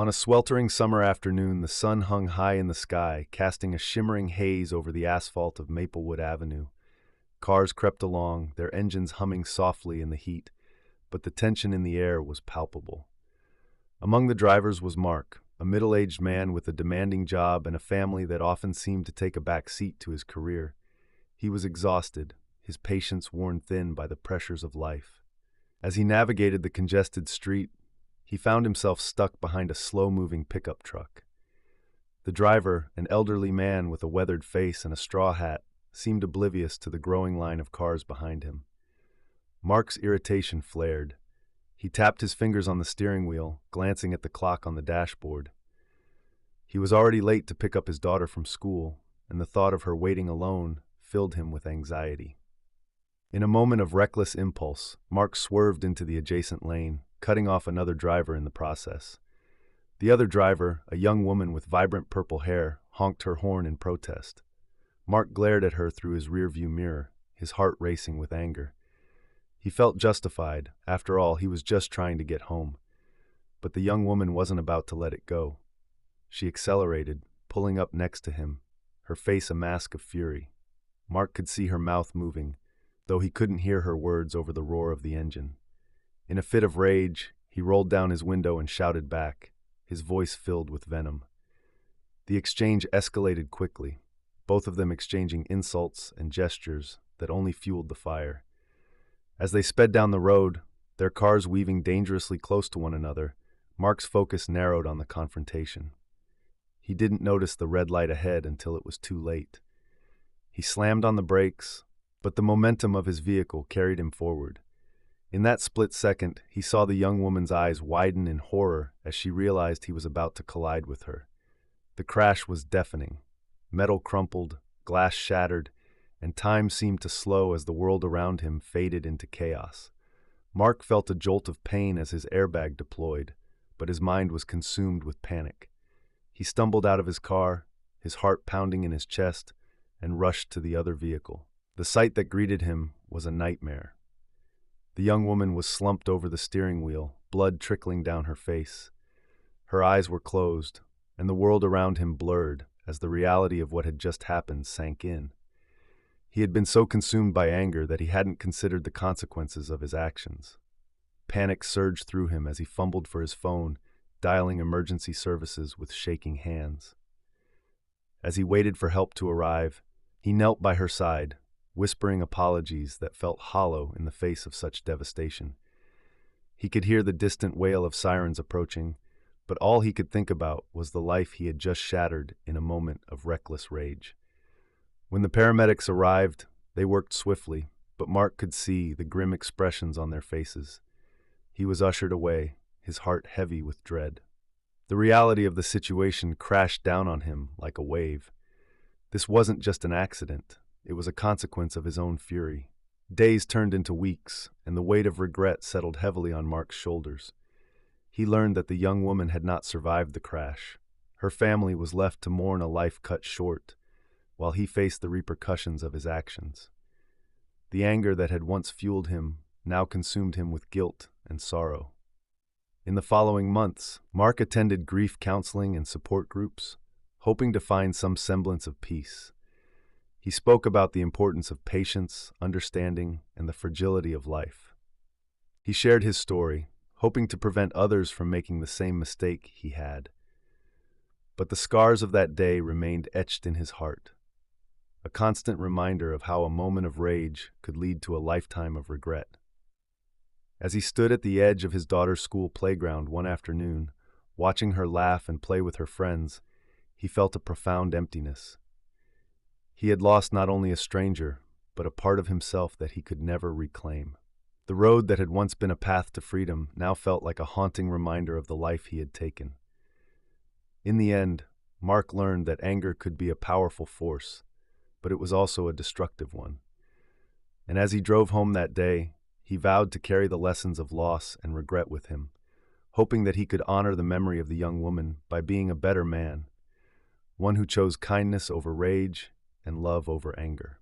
On a sweltering summer afternoon, the sun hung high in the sky, casting a shimmering haze over the asphalt of Maplewood Avenue. Cars crept along, their engines humming softly in the heat, but the tension in the air was palpable. Among the drivers was Mark, a middle-aged man with a demanding job and a family that often seemed to take a back seat to his career. He was exhausted, his patience worn thin by the pressures of life. As he navigated the congested street, he found himself stuck behind a slow-moving pickup truck. The driver, an elderly man with a weathered face and a straw hat, seemed oblivious to the growing line of cars behind him. Mark's irritation flared. He tapped his fingers on the steering wheel, glancing at the clock on the dashboard. He was already late to pick up his daughter from school, and the thought of her waiting alone filled him with anxiety. In a moment of reckless impulse, Mark swerved into the adjacent lane, cutting off another driver in the process. The other driver, a young woman with vibrant purple hair, honked her horn in protest. Mark glared at her through his rearview mirror, his heart racing with anger. He felt justified. After all, he was just trying to get home. But the young woman wasn't about to let it go. She accelerated, pulling up next to him, her face a mask of fury. Mark could see her mouth moving, though he couldn't hear her words over the roar of the engine. In a fit of rage, he rolled down his window and shouted back, his voice filled with venom. The exchange escalated quickly, both of them exchanging insults and gestures that only fueled the fire. As they sped down the road, their cars weaving dangerously close to one another, Mark's focus narrowed on the confrontation. He didn't notice the red light ahead until it was too late. He slammed on the brakes, but the momentum of his vehicle carried him forward. In that split second, he saw the young woman's eyes widen in horror as she realized he was about to collide with her. The crash was deafening. Metal crumpled, glass shattered, and time seemed to slow as the world around him faded into chaos. Mark felt a jolt of pain as his airbag deployed, but his mind was consumed with panic. He stumbled out of his car, his heart pounding in his chest, and rushed to the other vehicle. The sight that greeted him was a nightmare. The young woman was slumped over the steering wheel, blood trickling down her face. Her eyes were closed, and the world around him blurred as the reality of what had just happened sank in. He had been so consumed by anger that he hadn't considered the consequences of his actions. Panic surged through him as he fumbled for his phone, dialing emergency services with shaking hands. As he waited for help to arrive, he knelt by her side, whispering apologies that felt hollow in the face of such devastation. He could hear the distant wail of sirens approaching, but all he could think about was the life he had just shattered in a moment of reckless rage. When the paramedics arrived, they worked swiftly, but Mark could see the grim expressions on their faces. He was ushered away, his heart heavy with dread. The reality of the situation crashed down on him like a wave. This wasn't just an accident, it was a consequence of his own fury. Days turned into weeks, and the weight of regret settled heavily on Mark's shoulders. He learned that the young woman had not survived the crash. Her family was left to mourn a life cut short, while he faced the repercussions of his actions. The anger that had once fueled him now consumed him with guilt and sorrow. In the following months, Mark attended grief counseling and support groups, hoping to find some semblance of peace. He spoke about the importance of patience, understanding, and the fragility of life. He shared his story, hoping to prevent others from making the same mistake he had. But the scars of that day remained etched in his heart, a constant reminder of how a moment of rage could lead to a lifetime of regret. As he stood at the edge of his daughter's school playground one afternoon, watching her laugh and play with her friends, he felt a profound emptiness. He had lost not only a stranger, but a part of himself that he could never reclaim. The road that had once been a path to freedom now felt like a haunting reminder of the life he had taken. In the end, Mark learned that anger could be a powerful force, but it was also a destructive one. And as he drove home that day, he vowed to carry the lessons of loss and regret with him, hoping that he could honor the memory of the young woman by being a better man, one who chose kindness over rage and love over anger.